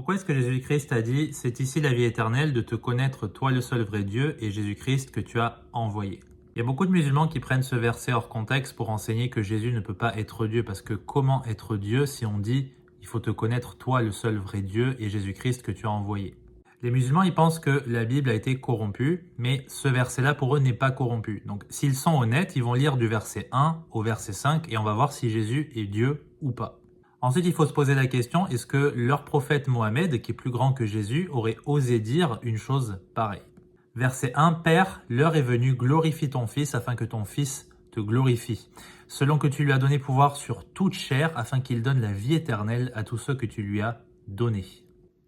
Pourquoi est-ce que Jésus-Christ a dit « C'est ici la vie éternelle, de te connaître toi le seul vrai Dieu et Jésus-Christ que tu as envoyé ». Il y a beaucoup de musulmans qui prennent ce verset hors contexte pour enseigner que Jésus ne peut pas être Dieu, parce que comment être Dieu si on dit « il faut te connaître toi le seul vrai Dieu et Jésus-Christ que tu as envoyé ». Les musulmans, ils pensent que la Bible a été corrompue, mais ce verset-là pour eux n'est pas corrompu. Donc s'ils sont honnêtes, ils vont lire du verset 1 au verset 5 et on va voir si Jésus est Dieu ou pas. Ensuite, il faut se poser la question, est-ce que leur prophète Mohammed, qui est plus grand que Jésus, aurait osé dire une chose pareille? Verset 1, Père, l'heure est venue, glorifie ton Fils afin que ton Fils te glorifie, selon que tu lui as donné pouvoir sur toute chair afin qu'il donne la vie éternelle à tous ceux que tu lui as donnés.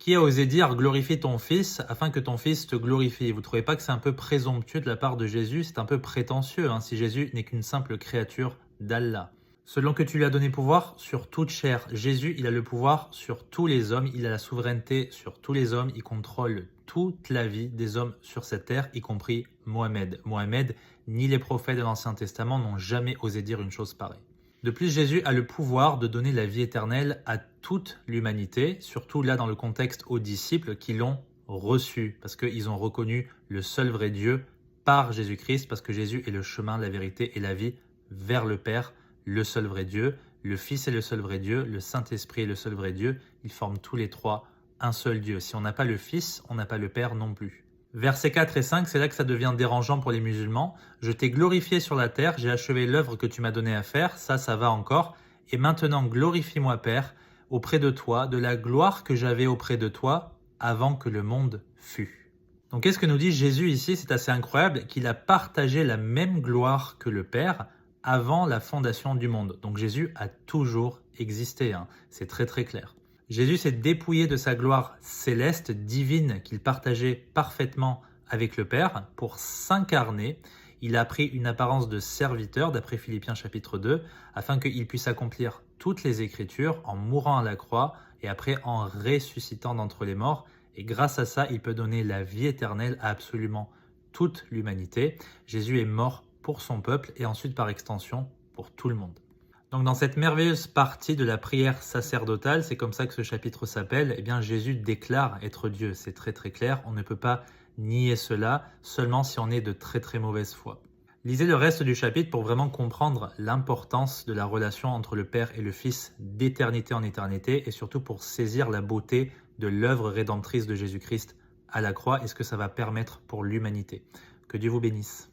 Qui a osé dire glorifie ton Fils afin que ton Fils te glorifie? Vous ne trouvez pas que c'est un peu présomptueux de la part de Jésus? C'est un peu prétentieux si Jésus n'est qu'une simple créature d'Allah. Selon que tu lui as donné pouvoir sur toute chair. Jésus, il a le pouvoir sur tous les hommes, il a la souveraineté sur tous les hommes, il contrôle toute la vie des hommes sur cette terre, y compris Mohammed. Mohammed, ni les prophètes de l'Ancien Testament n'ont jamais osé dire une chose pareille. De plus, Jésus a le pouvoir de donner la vie éternelle à toute l'humanité, surtout là dans le contexte aux disciples qui l'ont reçu, parce qu'ils ont reconnu le seul vrai Dieu par Jésus-Christ, parce que Jésus est le chemin, la vérité et la vie vers le Père, le seul vrai Dieu, le Fils est le seul vrai Dieu, le Saint-Esprit est le seul vrai Dieu, ils forment tous les trois un seul Dieu. Si on n'a pas le Fils, on n'a pas le Père non plus. Versets 4 et 5, c'est là que ça devient dérangeant pour les musulmans. Je t'ai glorifié sur la terre, j'ai achevé l'œuvre que tu m'as donnée à faire, ça va encore. Et maintenant glorifie-moi Père, auprès de toi, de la gloire que j'avais auprès de toi avant que le monde fût. Donc qu'est-ce que nous dit Jésus ici? C'est assez incroyable qu'il a partagé la même gloire que le Père avant la fondation du monde. Donc Jésus a toujours existé, c'est très très clair. Jésus s'est dépouillé de sa gloire céleste, divine, qu'il partageait parfaitement avec le Père pour s'incarner. Il a pris une apparence de serviteur, d'après Philippiens chapitre 2, afin qu'il puisse accomplir toutes les Écritures en mourant à la croix et après en ressuscitant d'entre les morts. Et grâce à ça, il peut donner la vie éternelle à absolument toute l'humanité. Jésus est mort pour son peuple et ensuite par extension pour tout le monde. Donc dans cette merveilleuse partie de la prière sacerdotale, c'est comme ça que ce chapitre s'appelle, Jésus déclare être Dieu. C'est très très clair, on ne peut pas nier cela, seulement si on est de très très mauvaise foi. Lisez le reste du chapitre pour vraiment comprendre l'importance de la relation entre le Père et le Fils d'éternité en éternité et surtout pour saisir la beauté de l'œuvre rédemptrice de Jésus-Christ à la croix et ce que ça va permettre pour l'humanité. Que Dieu vous bénisse.